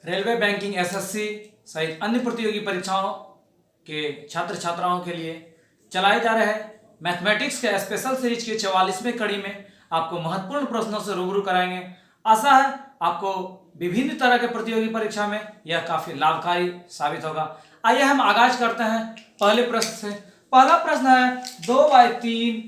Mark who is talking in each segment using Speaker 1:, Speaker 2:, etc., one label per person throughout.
Speaker 1: Railway, banking, SSC सहित अन्य प्रतियोगी परीक्षाओं के छात्र छात्राओं के लिए चलाए जा रहे मैथमेटिक्स के स्पेशल सीरीज की 44वें कड़ी में आपको महत्वपूर्ण प्रश्नों से रूबरू कराएंगे। आशा है आपको विभिन्न तरह के प्रतियोगी परीक्षा में यह काफी लाभकारी साबित होगा। आइए हम आगाज करते हैं पहले प्रश्न से। पहला प्रश्न है 2/3,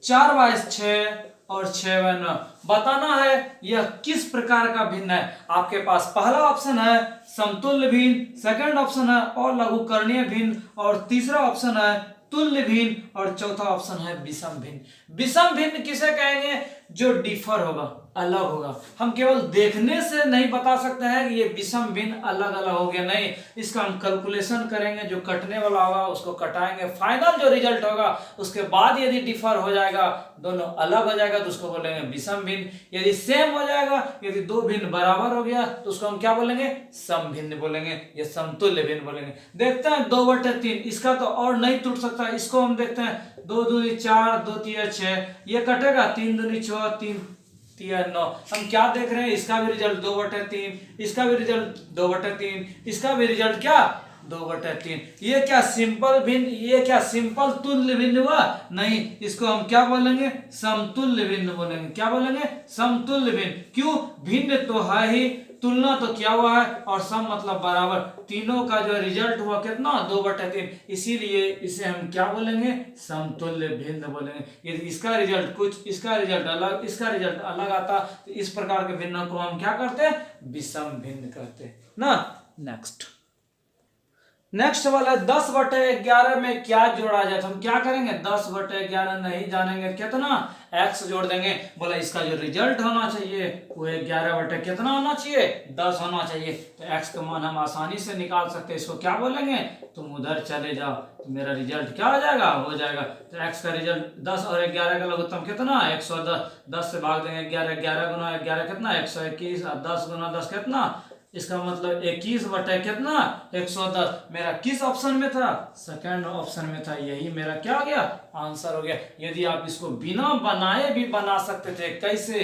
Speaker 1: 4/6 और 6/9 बताना है यह किस प्रकार का भिन्न है। आपके पास पहला ऑप्शन है समतुल्य भिन्न, सेकंड ऑप्शन है और लघुकरणीय भिन्न और तीसरा ऑप्शन है तुल्य भिन्न और चौथा ऑप्शन है विषम भिन्न। विषम भिन्न किसे कहेंगे? जो डिफर होगा, अलग होगा। हम केवल देखने से नहीं बता सकते हैं कि ये विषम भिन्न अलग अलग हो गया, नहीं, इसका हम कैलकुलेशन करेंगे, जो कटने वाला होगा उसको कटाएंगे, फाइनल जो रिजल्ट होगा उसके बाद यदि डिफर हो जाएगा, दोनों अलग हो जाएगा तो उसको बोलेंगे विषम भिन्न। यदि सेम हो जाएगा, यदि दो भिन्न बराबर हो गया तो उसको हम क्या बोलेंगे? सम भिन्न बोलेंगे या समतुल्य भिन्न बोलेंगे। देखते हैं 2/3, इसका तो और नहीं टूट सकता। इसको हम देखते हैं 2 दूनी 4, 2 तिया 6, ये कटेगा 3 दूनी 6, 3 तिया 9। हम क्या देख रहे हैं? इसका भी रिजल्ट 2/3, इसका भी रिजल्ट 2/3, इसका भी रिजल्ट क्या 2/3। ये क्या सिंपल भिन्न, ये क्या सिंपल तुल्य भिन्न हुआ? नहीं, इसको हम क्या बोलेंगे? समतुल्य भिन्न बोलेंगे। क्या बोलेंगे? समतुल्य भिन्न। क्यों? भिन्न तो है ही, तुलना तो क्या हुआ है और सम मतलब बराबर। तीनों का जो रिजल्ट हुआ कितना? 2/3, इसीलिए इसे हम क्या बोलेंगे? समतुल्य भिन्न बोलेंगे। यदि इसका रिजल्ट कुछ, इसका रिजल्ट अलग, इसका रिजल्ट अलग आता तो इस प्रकार के भिन्न को हम क्या करते हैं? विषम भिन्न कहते हैं ना। नेक्स्ट वाला 10/11 में क्या जोड़ा जाए तो हम क्या करेंगे? 10/11 नहीं जानेंगे, कितना x जोड़ देंगे। बोला इसका जो रिजल्ट होना चाहिए वो 11 कितना होना चाहिए? 10 होना चाहिए। तो x का मान हम आसानी से निकाल सकते हैं। इसको क्या बोलेंगे? तुम उधर चले जाओ तो मेरा रिजल्ट क्या हो जाएगा? हो जाएगा। तो x का रिजल्ट 10 और 11 का लघुत्तम कितना? 110। 10 से भाग देंगे 11, 11 गुना 11 कितना? 121 और 10 गुना 10 कितना? इसका मतलब 21 कितना? 110। मेरा किस ऑप्शन में था? सेकंड ऑप्शन में था। यही मेरा क्या हो गया? आंसर हो गया। यदि आप इसको बिना बनाए भी बना सकते थे। कैसे?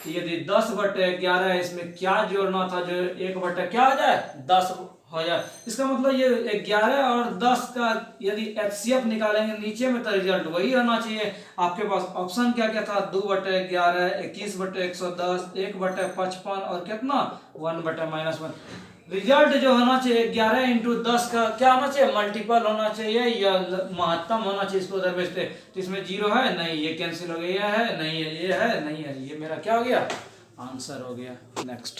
Speaker 1: यदि 10/11 है, इसमें क्या जोड़ना था जो 1 क्या हो जाए? 10 हो जाए। इसका मतलब ये 11 और 10 का यदि HCF निकालेंगे नीचे में तो रिजल्ट वही होना चाहिए। आपके पास ऑप्शन क्या क्या था? 2/11, 21/110, 1/55 और कितना? 1/-1। रिजल्ट जो होना चाहिए 11 × 10 का क्या होना चाहिए? मल्टीपल होना चाहिए या महत्तम होना चाहिए। इसको उधर भेजते तो इसमें 0 है, नहीं, ये कैंसिल हो गया है, नहीं है, ये है, नहीं है, ये मेरा क्या हो गया? आंसर हो गया। नेक्स्ट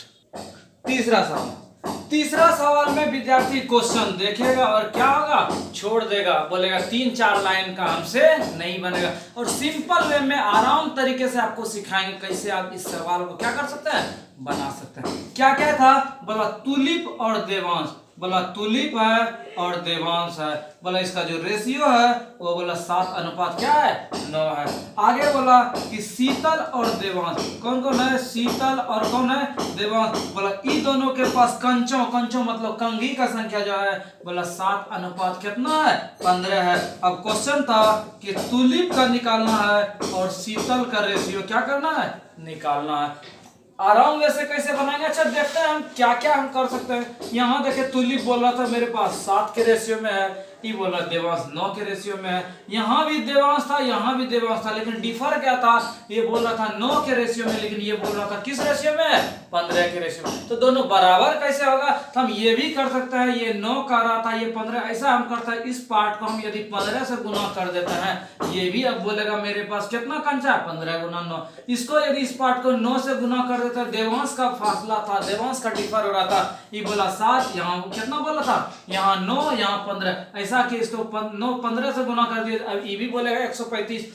Speaker 1: तीसरा सवाल में विद्यार्थी क्वेश्चन देखेगा और क्या होगा? छोड़ देगा, बोलेगा 3-4 लाइन का हमसे नहीं बनेगा। और सिंपल वे में आराम तरीके से आपको सिखाएंगे कैसे आप इस सवाल को क्या कर सकते हैं? बना सकते हैं। क्या क्या था? बोला तुलिप और देवांश। बोला तुलिप है और देवांश है। बोला इसका जो रेशियो है वो बोला 7 क्या है? 9 है। आगे बोला कि शीतल और देवांश, कौन कौन है? शीतल और कौन है? देवांश। बोला इन दोनों के पास कंचों मतलब कंघी का संख्या जो है बोला 7 कितना है? 15 है। अब क्वेश्चन था कि तुलिप का निकालना है और शीतल का रेशियो क्या करना है? निकालना है। आराम वैसे कैसे बनाएंगे? अच्छा देखते हैं हम क्या क्या हम कर सकते हैं। यहाँ देखिए तुलिप बोल रहा था मेरे पास 7 के रेशियो में है, ये बोल रहा देवांश 9 के रेशियो में है। यहाँ भी देवांश था, यहाँ भी देवांश था, लेकिन डिफर क्या था? ये बोल रहा था 9 के रेशियो में, लेकिन ये बोल रहा था किस रेशियो में? 15 के रेशियो में। तो दोनों बराबर कैसे होगा? तो हम ये भी कर सकते हैं, ये 9 कर रहा था, ये 15। ऐसा हम करते हैं, इस पार्ट को हम यदि 15 से गुना कर देते हैं, ये भी अब बोलेगा मेरे पास कितना कंचा है? 15 गुना 9। इसको यदि इस पार्ट को 9 से गुना कर देते हैं, देवांश का फासला था, देवांश का डिफर हो रहा था, ये बोला 7, यहाँ कितना बोला था? यहाँ 9, यहाँ 15। ऐसा कि इसको 9 15 से गुना कर दिए, अब ये भी बोलेगा 135।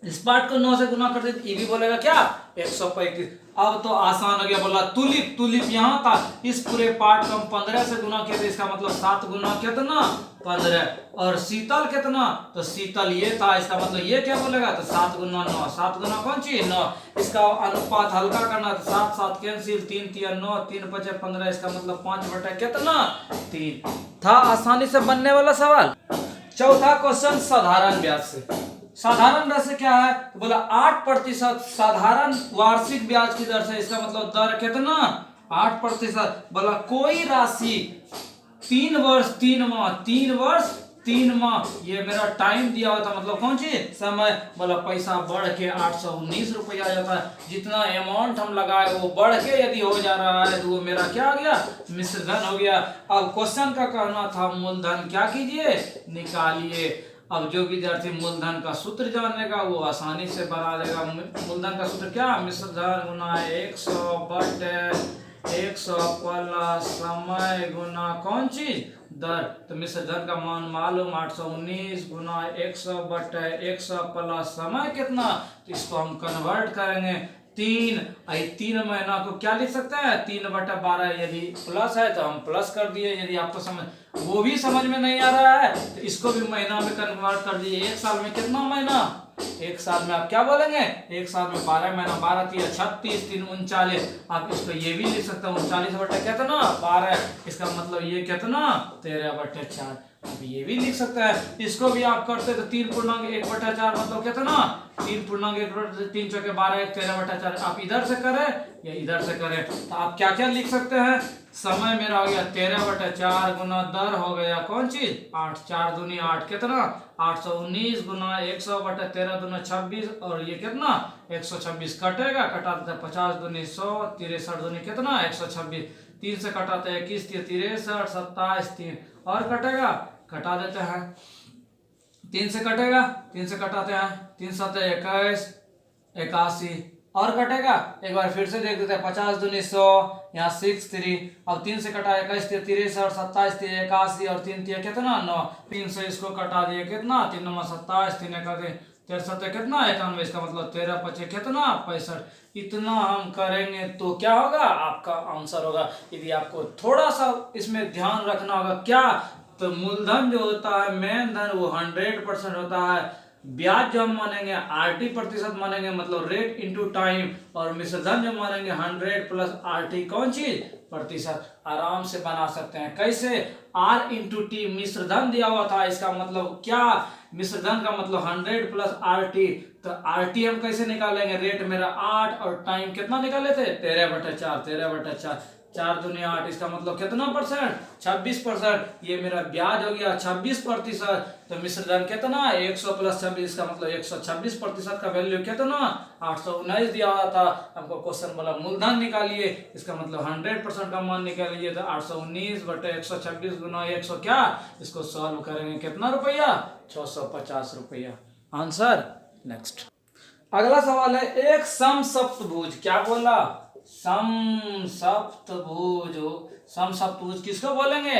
Speaker 1: इस पार्ट को 9 से गुना कर दिए, ये भी बोलेगा क्या? 135। अब तो आसान हो गया। बोला तुलिप यहाँ था, इस पूरे पार्ट को हम 15 से गुना किए थे, इसका मतलब 7 गुना कितना? 15। और शीतल कितना? तो शीतल ये था, इसका मतलब ये क्या बोलेगा? तो 7 गुना 9। 7 गुना कौन चीज? 9। इसका अनुपात हल्का करना तो 7 7 कैंसिल, 3 3 9, 3 5 15। इसका मतलब 5 कितना? 3 था। आसानी से बनने वाला सवाल। चौथा क्वेश्चन साधारण ब्याज से। साधारण ब्याज से क्या है? तो बोला 8% साधारण वार्षिक ब्याज की दर से। इसका मतलब दर कितना? 8%। बोला कोई राशि 3 वर्ष 3 माह 3 वर्ष 3 माह ये मेरा टाइम दिया हुआ था, मतलब कौन सी समय। बोला पैसा बढ़ के 819 रुपया आ जाता है। जितना अमाउंट हम लगाए वो बढ़ के यदि हो जा रहा है तो वो मेरा क्या हो गया, मिश्र धन हो गया। अब क्वेश्चन का कहना था मूलधन क्या कीजिए, निकालिए। अब जो विद्यार्थी मूलधन का सूत्र जानेगा वो आसानी से बना लेगा। मूलधन का सूत्र क्या, मिश्र धन गुना 100 बटे 100 प्लस समय गुना कौन चीज, दर। तो मिश्र धन का मान मालूम 819 गुना 100 बटे 100 प्लस समय कितना, तो इसको हम कन्वर्ट करेंगे 3 महीना को क्या लिख सकते हैं 3/12। यदि प्लस है तो हम प्लस कर दिए, यदि आपको समझ वो भी समझ में नहीं आ रहा है तो इसको भी महीना में कन्वर्ट कर दिए। एक साल में कितना महीना, एक साल में आप क्या बोलेंगे, एक साल में 12 महीना, 12 3 36 3 39। आप इसको ये भी लिख सकते हैं 39 बटे कितना 12, इसका मतलब ये कितना 13/4। अब ये भी लिख सकते हैं। इसको भी आप करते तो 3.1/4 मतलब कितना 3.1/3 चौके 12 13/4। आप इधर से करें या इधर से करें तो आप क्या क्या लिख सकते हैं, समय मेरा हो गया 13/4 गुना दर हो गया कौन चीज 8, 4 दूनी 8 कितना 819 गुना 100 बटे 13 दूना 26 और ये कितना 126 कटेगा, कटाते 50 दूनी 100 63 दूनी कितना 126, 3 से कटाते 21 63 27 3 और कटेगा, कटा देते हैं 3 से कटेगा, 3 से कटाते हैं 3 7 21 81 और कटेगा। एक बार फिर से देख देते हैं 50 दूनी 100 यहाँ 6 3। अब 3 से कटा 21 63 27 81 और 3 3 कितना 9, 3 से इसको कटा दिए कितना 3 9 27 3 1 63 कितना 91, इसका मतलब 13 5 कितना 65। इतना हम करेंगे तो क्या होगा आपका आंसर होगा। यदि आपको थोड़ा सा इसमें ध्यान रखना होगा क्या, तो मूलधन जो होता है मेन धन वो 100% होता है। ब्याज जो हम मानेंगे 80% मानेंगे मतलब रेट इनटू टाइम, और मिश्रधन जो मानेंगे 100 प्लस RT कौन चीज प्रतिशत। आराम से बना सकते हैं कैसे, R इंटू टी मिश्रधन दिया हुआ था, इसका मतलब क्या मिश्रधन का मतलब 100 प्लस RT। तो RT हम कैसे निकालेंगे, रेट मेरा 8 और टाइम कितना निकाले थे 13/4 13/4 4 दूनी 8, इसका मतलब कितना परसेंट 26%। ये मेरा ब्याज हो गया 26%। तो मिश्रधन कितना 100 प्लस 26, इसका मतलब 126% का वैल्यू कितना 819 दिया हुआ था। हमको क्वेश्चन बोला मूलधन निकालिए, इसका मतलब 100% का मान निकालिए। तो 819 बटे 126 गुना 100 क्या, इसको सॉल्व करेंगे कितना रुपया 650 रुपया आंसर। नेक्स्ट अगला सवाल है, एक समसप्तभुज, क्या बोला समसप्तभुज। समसप्तभुज किसको बोलेंगे,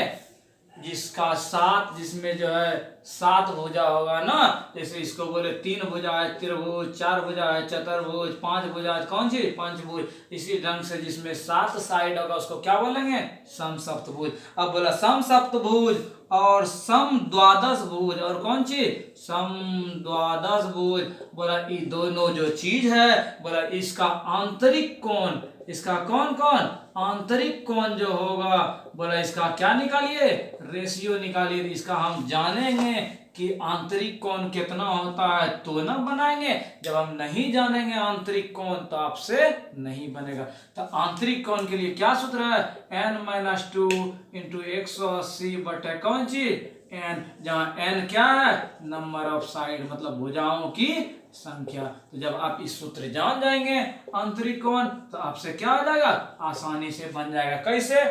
Speaker 1: जिसका 7 जिसमें जो है 7 भुजा होगा ना, जैसे इसको बोले 3 भुजा है त्रिभुज, 4 भुजा है चतुर्भुज, 5 भुजा है कौन सी पंचभुज। इसी ढंग से जिसमें 7 साइड होगा उसको क्या बोलेंगे समसप्तभुज। अब बोला समसप्तभुज और समद्वादश भुज और कौन सी समद्वादश भुज। बोला ये दोनों जो चीज है, बोला इसका आंतरिक कोण, इसका कौन कौन आंतरिक कोण जो होगा, बोला इसका क्या निकालिए रेशियो निकालिए। इसका हम जानेंगे कि आंतरिक कोण कितना होता है तो ना बनाएंगे, जब हम नहीं जानेंगे आंतरिक कोण तो आपसे नहीं बनेगा। तो आंतरिक कोण के लिए क्या सूत्र है n-2 × 180 बटे कौन चीज n, जहाँ n क्या है नंबर ऑफ साइड मतलब भुजाओं की संख्या। तो जब आप इस सूत्र जान जाएंगे आंतरिक कोण तो आपसे क्या हो जाएगा आसानी से बन जाएगा। कैसे,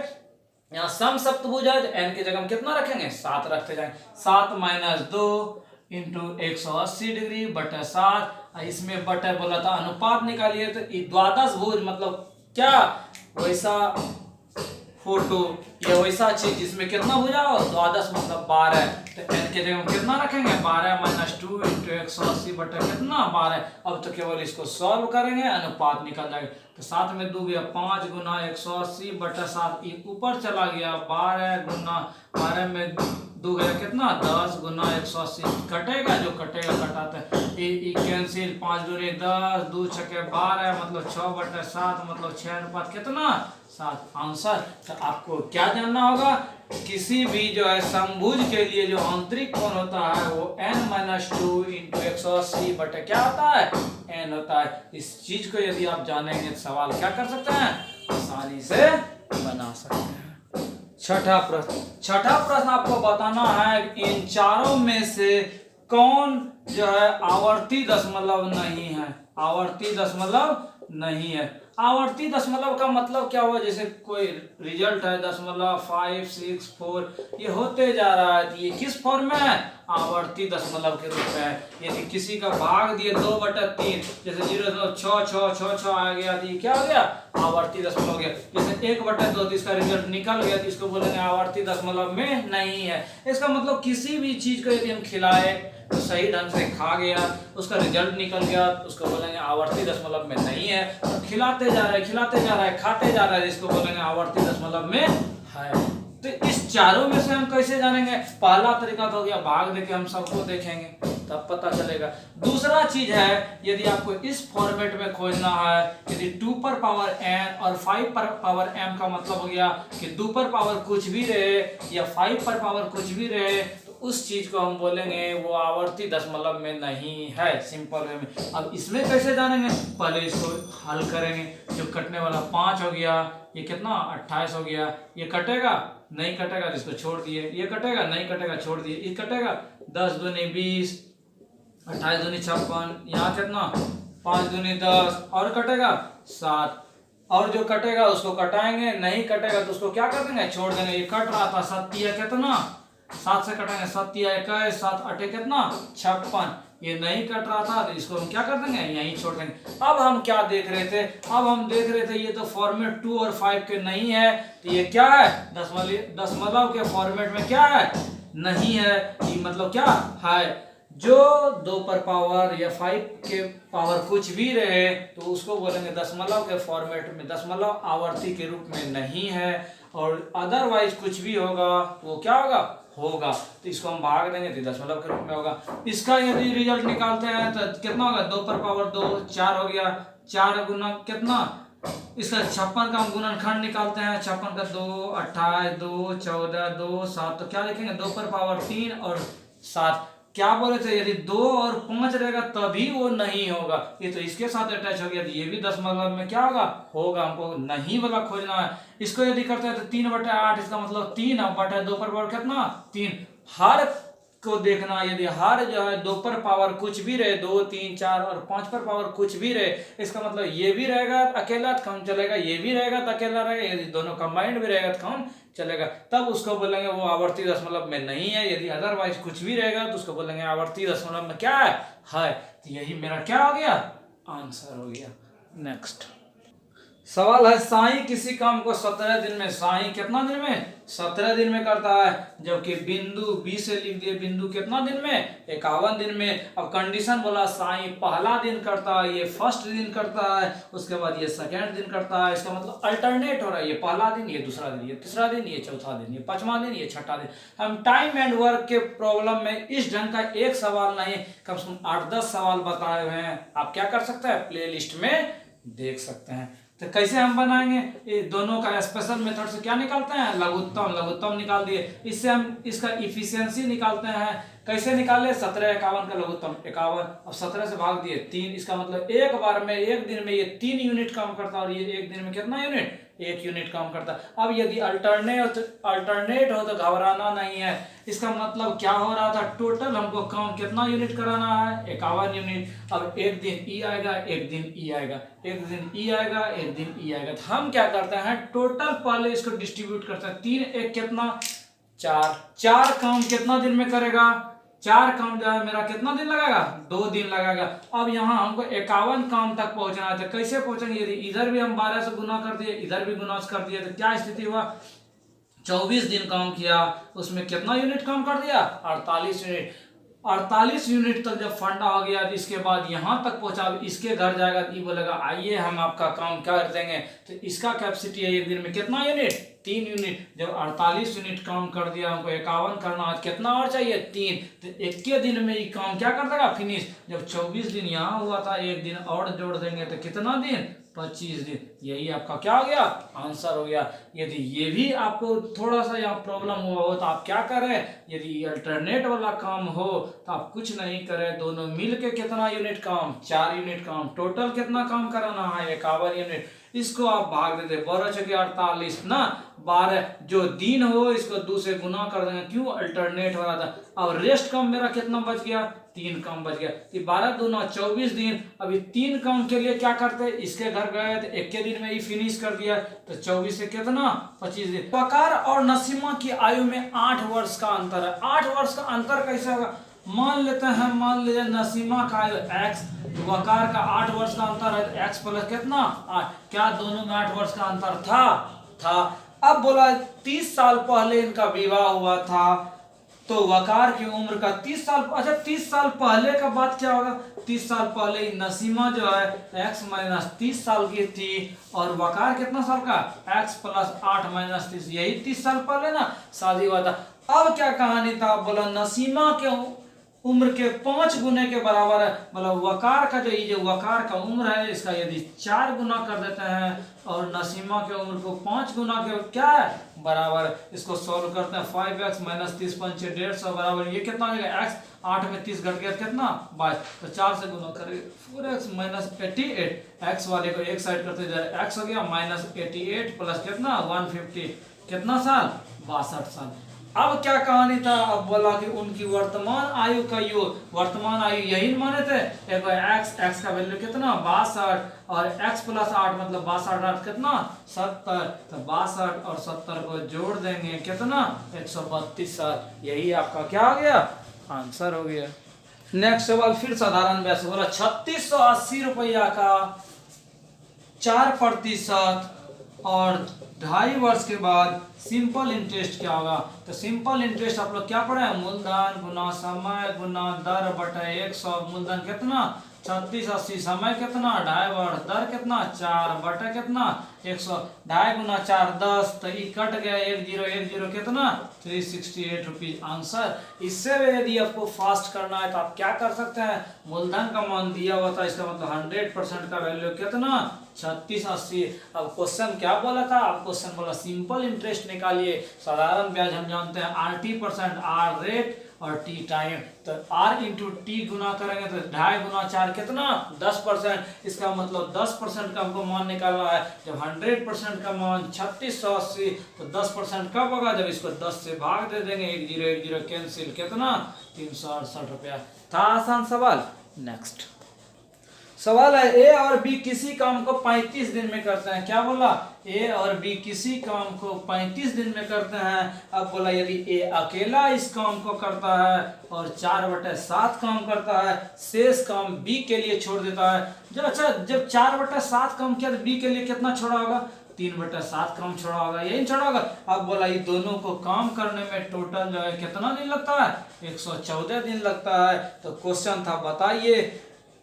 Speaker 1: यहाँ समसप्तभुज है तो n की जगह हम कितना रखेंगे 7 रखते जाएंगे, 7 - 2 × 180 डिग्री बटे 7। इसमें बटे बोला था अनुपात निकालिए, तो द्वादश भुज मतलब क्या वैसा फोटो या वैसा चीज जिसमें कितना भुजा हो द्वादश मतलब 12। तो n के जगह कितना रखेंगे 12 - 2 × 180 बटे कितना 12। अब तो केवल इसको सॉल्व करेंगे अनुपात निकल जाएगा। तो 7 में 2 गया 5 गुना 180 बटे 7, ये ऊपर चला गया 12 गुना 12 में 2 गया कितना 10 गुना 180 कटेगा, जो कटेगा कटाते ये कैंसिल 5 दूनी 10 2 छके 12 मतलब 6 बटे 7 मतलब 6 अनुपात कितना 7 आंसर। तो आपको क्या जानना होगा, किसी भी जो है समभुज के लिए जो आंतरिक कोण होता है वो n-2 × 180 बटे क्या होता है n होता है। इस चीज को यदि आप जानेंगे तो सवाल क्या कर सकते हैं आसानी से बना सकते हैं। छठा प्रश्न आपको बताना है इन चारों में से कौन जो है आवर्ती दशमलव नहीं है। आवर्ती दशमलव नहीं है। आवर्ती दशमलव का मतलब क्या हुआ, जैसे कोई रिजल्ट है 0.564 ये होते जा रहा है, ये किस फॉर्म में है, आवर्ती दशमलव के रूप में है। यदि किसी का भाग दिए 2/3, जैसे 0.6666 आ गया तो ये क्या हो गया, आवर्ती दशमलव हो गया। जैसे 1/2 तो इसका रिजल्ट निकल गया तो इसको बोलेंगे आवर्ती दशमलव में नहीं है। इसका मतलब किसी भी चीज को यदि हम खिलाए तो सही ढंग से खा गया, उसका रिजल्ट निकल गया, उसको बोलेंगे आवर्ती दशमलव में नहीं है। और खिलाते जा रहा है खाते जा रहा है, इसको बोलेंगे आवर्ती दशमलव में है। तो इस चारों में से हम कैसे जानेंगे, पहला तरीका तो हो गया भाग देके हम सबको देखेंगे तब पता चलेगा। दूसरा चीज है, यदि आपको इस फॉर्मेट में खोजना है, यदि 2 पर पावर n और 5 पर पावर m का मतलब हो गया कि 2 पर पावर कुछ भी रहे या 5 पर पावर कुछ भी रहे, उस चीज को हम बोलेंगे वो आवर्ती दशमलव में नहीं है, सिंपल वे में। अब इसमें कैसे जानेंगे, पहले इसको हल करेंगे। जो कटने वाला 5 हो गया, ये कितना 28 हो गया, ये कटेगा नहीं कटेगा तो इसको छोड़ दिए, ये कटेगा नहीं कटेगा छोड़ दिए, ये कटेगा 10 दूनी 20, 28 दूनी 56, यहाँ कितना 5 दूनी 10 और कटेगा 7, और जो कटेगा उसको कटाएंगे, नहीं कटेगा तो उसको क्या कर देंगे, छोड़ देंगे। ये कट रहा था 7 कितना 7 से कटेंगे, 7 21, 7 8 कितना 56, ये नहीं कट रहा था तो इसको हम क्या कर देंगे, यहीं छोड़ देंगे। अब हम क्या देख रहे थे, अब हम देख रहे थे ये तो फॉर्मेट 2 और 5 के नहीं है, तो ये क्या है, दशमलव के फॉर्मेट में क्या है, नहीं है। ये मतलब क्या है, जो 2 पर पावर या 5 के पावर कुछ भी रहे तो उसको बोलेंगे दशमलव के फॉर्मेट में, दशमलव आवर्ती के रूप में नहीं है। और अदरवाइज कुछ भी होगा वो क्या होगा, तो इसको हम भाग देंगे तो दशमलव के रूप में होगा। इसका यदि रिजल्ट निकालते हैं तो कितना होगा, 2 पर पावर 2 4 हो गया, 4 गुना कितना, इसका 56 का हम गुणनखंड निकालते हैं, 56 का 2 28 2 14 2 7, तो क्या लिखेंगे 2 पर पावर 3 और 7। क्या बोले थे, यदि 2 और 5 रहेगा तभी वो नहीं होगा, ये तो इसके साथ अटैच हो गया तो ये भी दशमलव में क्या होगा, हमको नहीं वाला खोजना है। इसको यदि करते हैं तो 3/8, इसका मतलब 3/2 पर पावर कितना 3। हर को देखना, यदि हर जो है 2 पर पावर कुछ भी रहे, 2 3 4 और 5 पर पावर कुछ भी रहे, इसका मतलब ये भी रहेगा अकेला तो काम चलेगा, ये भी रहेगा तो अकेला रहेगा, यदि दोनों कंबाइंड भी रहेगा तो काम चलेगा, तब उसको बोलेंगे वो आवर्ती दशमलव में नहीं है। यदि अदरवाइज कुछ भी रहेगा तो उसको बोलेंगे आवर्ती दशमलव में क्या है। तो यही मेरा क्या हो गया, आंसर हो गया। नेक्स्ट सवाल है, साई किसी काम को 17 दिन में, साई कितना दिन में 17 दिन में करता है, जबकि बिंदु बी से लिख दिए, बिंदु कितना दिन में 51 दिन में। अब कंडीशन बोला साई पहला दिन करता है, ये फर्स्ट दिन करता है, उसके बाद ये सेकेंड दिन करता है, इसका मतलब अल्टरनेट हो रहा है, ये पहला दिन ये दूसरा दिन, ये तीसरा दिन ये चौथा दिन, ये पांचवा दिन ये छठा दिन। हम टाइम एंड वर्क के प्रॉब्लम में इस ढंग का एक सवाल नहीं, कम से कम 8-10 सवाल बताए हुए हैं, आप क्या कर सकते हैं, प्ले लिस्ट में देख सकते हैं। तो कैसे हम बनाएंगे, ये दोनों का स्पेशल मेथड से क्या निकालते हैं, लघुत्तम निकाल दिए, इससे हम इसका इफिशियंसी निकालते हैं। कैसे निकाले, 17 51 का लघुत्तम 51, अब 17 से भाग दिए 3, इसका मतलब एक बार में एक दिन में ये 3 यूनिट काम करता है, और ये एक दिन में कितना यूनिट, 1 यूनिट काम करता है। अब यदि अल्टरनेट हो तो घबराना नहीं है, इसका मतलब क्या हो रहा था, टोटल हमको काम कितना यूनिट कराना है, 51 यूनिट। अब एक दिन ई आएगा, एक दिन ई आएगा, एक दिन ई आएगा, एक दिन ई आएगा, तो हम क्या करते हैं, टोटल पहले इसको डिस्ट्रीब्यूट करते हैं, 3 1 कितना 4 काम कितना दिन में करेगा, 4 काम जो है मेरा कितना दिन लगाएगा, 2 दिन लगाएगा। अब यहाँ हमको 51 काम तक पहुंचना है, तो कैसे पहुंचेंगे, यदि इधर भी हम 12 से गुना कर दिए, इधर भी गुना कर दिए, तो क्या स्थिति हुआ, 24 दिन काम किया, उसमें कितना यूनिट काम कर दिया, 48 यूनिट। 48 यूनिट तक जब फंडा हो गया, तो इसके बाद यहाँ तक पहुंचा, इसके घर जाएगा, ये बोलेगा आइए हम आपका काम कर देंगे, तो इसका कैपेसिटी है एक दिन में कितना यूनिट, 3 यूनिट। जब 48 यूनिट काम कर दिया, हमको 51 करना है, कितना और चाहिए 3, तो एक के दिन में ये काम क्या कर देगा, फिनिश। जब 24 दिन यहाँ हुआ था, एक दिन और जोड़ देंगे तो कितना दिन, 25 दिन। यही आपका क्या हो गया, आंसर हो गया। यदि ये भी आपको थोड़ा सा यहाँ प्रॉब्लम हुआ हो तो आप क्या करें, यदि अल्टरनेट वाला काम हो तो आप कुछ नहीं करें, दोनों मिल के कितना यूनिट काम, 4 यूनिट काम, टोटल कितना काम कराना है, 51 यूनिट। इसको आप भाग देते 12 चौके 48 ना, 12 जो दिन हो इसको 2 से गुना कर देंगे, क्यों अल्टरनेट हो रहा था। अब रेस्ट कम मेरा कितना बच गया, 3 कम बच गया। ये 12 दूना 24 दिन। अभी 3 कम के लिए क्या करते, इसके घर गए तो एक के दिन में ही फिनिश कर दिया, तो 24 से कितना 25 दिन। वकार और नसीमा की आयु में 8 वर्ष का अंतर है। 8 वर्ष का अंतर कैसे होगा, मान लेते हैं, मान लीजिए नसीमा का आयु x, तो वकार का 8 वर्ष का अंतर है, तो x प्लस कितना 8, क्या दोनों में 8 वर्ष का अंतर था। अब बोला 30 साल पहले इनका विवाह हुआ था, तो वकार की उम्र का 30 साल, अच्छा 30 साल पहले का बात क्या होगा, 30 साल पहले नसीमा जो है x माइनस 30 साल की थी, और वकार कितना साल का, x प्लस 8 माइनस 30, यही 30 साल पहले ना शादी हुआ था। अब क्या कहानी था, बोला नसीमा के उम्र के 5 गुने के बराबर है, मतलब वकार का जो ये वकार का उम्र है इसका यदि 4 गुना कर देते हैं और नसीमा के उम्र को 5 गुना के क्या है बराबर है, इसको सॉल्व करते हैं 5x माइनस 30 पंचे 150 बराबर, ये कितना हो जाएगा x, 8 में 30 घट गया कितना 22, तो 4 से गुना करेंगे 4x माइनस 88, x वाले को एक साइड करते जाए x हो गया माइनस 88 प्लस कितना 150, कितना साल 62 साल। अब क्या कहानी था, अब बोला कि उनकी वर्तमान आयु का योग, वर्तमान आयु यही माने थे, एक x का वैल्यू कितना 62 और x प्लस 8 मतलब 62 कितना 70, तो 62 और 70 को जोड़ देंगे कितना 132 साल, यही आपका क्या हो गया आंसर हो गया। नेक्स्ट सवाल फिर साधारण ब्याज, बोला 3680 रुपया का 4% और 2.5 वर्ष के बाद सिंपल इंटरेस्ट क्या होगा। तो सिंपल इंटरेस्ट आप लोग क्या पढ़े हैं, मूलधन गुना समय गुना दर बटा 100, मूलधन कितना 3680, समय कितना 2.5 वर्ष, दर कितना 4 बटा कितना 100, 2.5 गुना 4 10, तो ये कट गया 1010 कितना 368 रुपीज आंसर। इससे यदि आपको फास्ट करना है तो आप क्या कर सकते हैं, मूलधन का मान दिया हुआ था, इसका मतलब 100% का वैल्यू कितना 3680। अब क्वेश्चन क्या बोला था, अब क्वेश्चन बोला सिंपल इंटरेस्ट निकालिए, साधारण ब्याज हम जानते हैं RT%, R रेट और T टाइम, तो R इंटू टी गुना करेंगे तो 2.5 गुना 4 कितना 10%, इसका मतलब 10% का हमको मान निकालना है। जब 100% का मान 3680, तो 10% कब होगा, जब इसको 10 से भाग दे देंगे, 1010 कैंसिल, कितना 368 रुपया। था आसान सवाल। नेक्स्ट सवाल है, ए और बी किसी काम को 35 दिन में करते हैं। क्या बोला, ए और बी किसी काम को 35 दिन में करते हैं। अब बोला यदि ए अकेला इस काम को करता है और 4/7 काम करता है, शेष काम बी के लिए छोड़ देता है। जब 4/7 काम किया तो बी के लिए कितना छोड़ा होगा, 3/7 काम छोड़ा होगा, यही छोड़ा होगा। अब बोला ये दोनों को काम करने में टोटल जो है कितना दिन लगता है, 114 दिन लगता है। तो क्वेश्चन था बताइए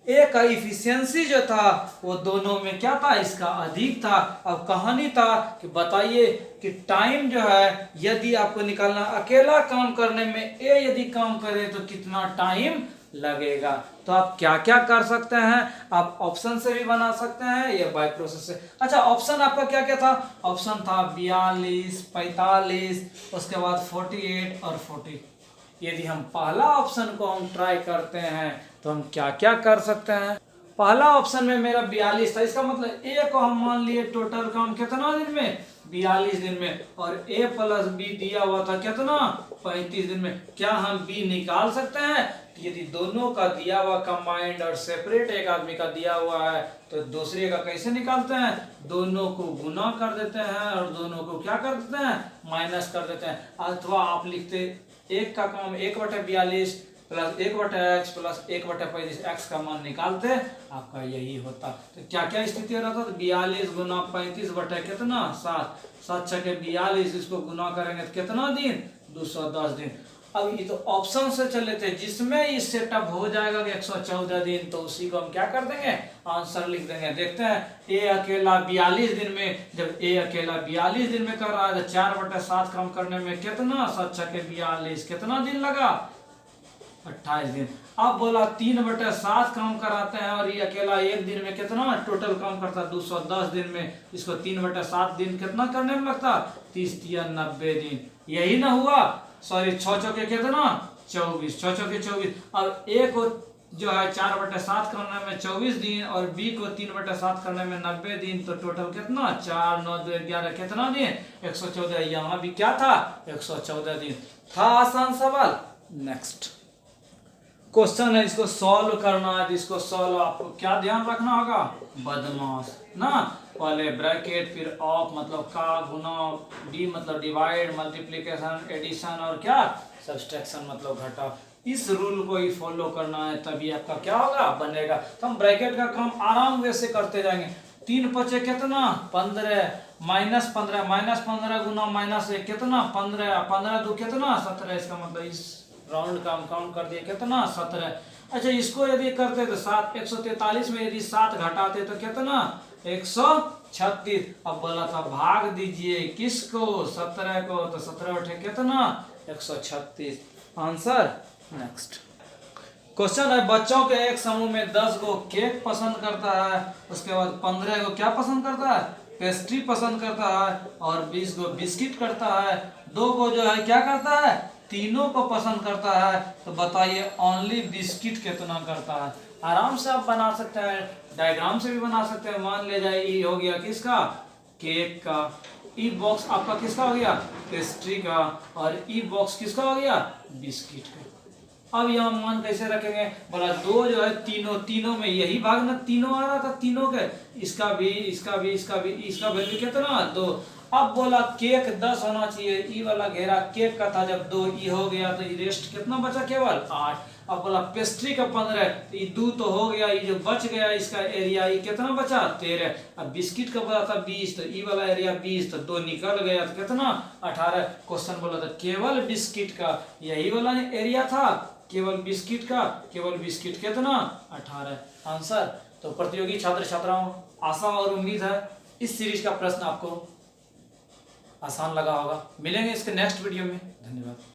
Speaker 1: ए का इफिशियंसी जो था वो दोनों में क्या था, इसका अधिक था। अब कहानी था कि बताइए कि टाइम जो है यदि आपको निकालना, अकेला काम करने में ए यदि काम करे तो कितना टाइम लगेगा। तो आप क्या क्या कर सकते हैं, आप ऑप्शन से भी बना सकते हैं या बाय प्रोसेस से। अच्छा ऑप्शन आपका क्या क्या था, ऑप्शन था 42, 45, उसके बाद 48 और 40। यदि हम पहला ऑप्शन को हम ट्राई करते हैं तो हम क्या क्या कर सकते हैं। पहला ऑप्शन में मेरा 42 था, इसका मतलब ए को हम मान लिए टोटल काम कितना दिन में 42 दिन में, और ए प्लस बी दिया हुआ था कितना 35 दिन में। क्या हम बी निकाल सकते हैं, यदि दोनों का दिया हुआ कंबाइंड और सेपरेट एक आदमी का दिया हुआ है तो दूसरे का कैसे निकालते हैं, दोनों को गुना कर देते हैं और दोनों को क्या कर देते हैं माइनस कर देते हैं। अथवा आप लिखते एक का काम 1/42 प्लस 1/x प्लस 1/35, x का मान निकालते आपका यही होता। तो क्या क्या स्थिति हो रहा था, तो 42 गुना 35 बटे कितना 7, 7 6 के 42, इसको गुना करेंगे तो कितना दिन 210 दिन। अब ये तो ऑप्शन से चले थे जिसमें ये सेटअप हो जाएगा कि 114 दिन, तो उसी को हम क्या कर देंगे आंसर लिख देंगे। देखते हैं ए अकेला 42 दिन में, जब ए अकेला 42 दिन में कर रहा है तो 4/7 काम करने में कितना 7 6 के 42 कितना दिन लगा 28 दिन। अब बोला 3/7 काम कराते हैं और ये अकेला एक दिन में कितना टोटल काम करता है 210 दिन में, इसको 3/7 दिन कितना करने में लगता 30 या 90 दिन, यही ना हुआ। सॉरी 6 चौके कितना 24, 6 चौके 24। अब ए को जो है 4/7 करने में 24 दिन और बी को 3/7 करने में 90 दिन, तो टोटल कितना 4 9 2 11 कितना दिन 114। यहाँ भी क्या था 114 दिन था। आसान सवाल। नेक्स्ट क्वेश्चन है, इसको सॉल्व करना है। इसको सॉल्व आपको क्या ध्यान रखना होगा, बदमाश ना, पहले ब्रैकेट फिर ऑफ मतलब का गुना, डी मतलब डिवाइड, मल्टीप्लिकेशन, एडिशन और क्या सब्सट्रैक्शन मतलब घटा। इस रूल को ही फॉलो करना है, तभी आपका क्या होगा बनेगा। तो हम ब्रैकेट का काम आराम वैसे करते जाएंगे। 3 पचे कितना 15, -15 गुना -1 कितना 15, 15 2 कितना 17। इसका मतलब इस राउंड का हम काउंट कर दिए कितना 17। अच्छा इसको यदि करते तो 7 143 में यदि 7 घटाते तो कितना 136। अब बोला था भाग दीजिए किसको 17 को, तो 17 उठे कितना 136 आंसर। नेक्स्ट क्वेश्चन है, बच्चों के एक समूह में 10 को केक पसंद करता है, उसके बाद 15 को क्या पसंद करता है पेस्ट्री पसंद करता है, और 20 को बिस्किट करता है। 2 को जो है क्या करता है तीनों को पसंद करता है। तो बताइए ओनली बिस्किट कितना करता है। आराम से आप बना सकते हैं, डायग्राम से भी बना सकते हैं। मान ले जाए ये हो गया किसका केक का, ई बॉक्स आपका किसका हो गया पेस्ट्री का, और ई बॉक्स किसका हो गया बिस्किट का। अब यहाँ मान कैसे रखेंगे, बोला 2 जो है तीनों में यही भाग ना तीनों आ रहा था, तीनों के इसका भी इसका भी इसका भी, इसका वैल्यू कितना 2। अब बोला केक 10 होना चाहिए, ई वाला घेरा केक का था, जब 2 ई हो गया तो रेस्ट कितना बचा केवल 8। अब बोला पेस्ट्री का 15, तो ये 2 तो हो गया, ये जो बच गया इसका एरिया ये कितना बचा 13। अब बिस्किट का बोला था 20, तो ई वाला एरिया 20, तो 2 निकल गया तो कितना 18। क्वेश्चन बोला था केवल बिस्किट का यही वाला एरिया था, केवल बिस्किट का, केवल बिस्किट कितना 18 आंसर। तो प्रतियोगी छात्र छात्राओं, आशा और उम्मीद है इस सीरीज का प्रश्न आपको आसान लगा होगा। मिलेंगे इसके नेक्स्ट वीडियो में। धन्यवाद।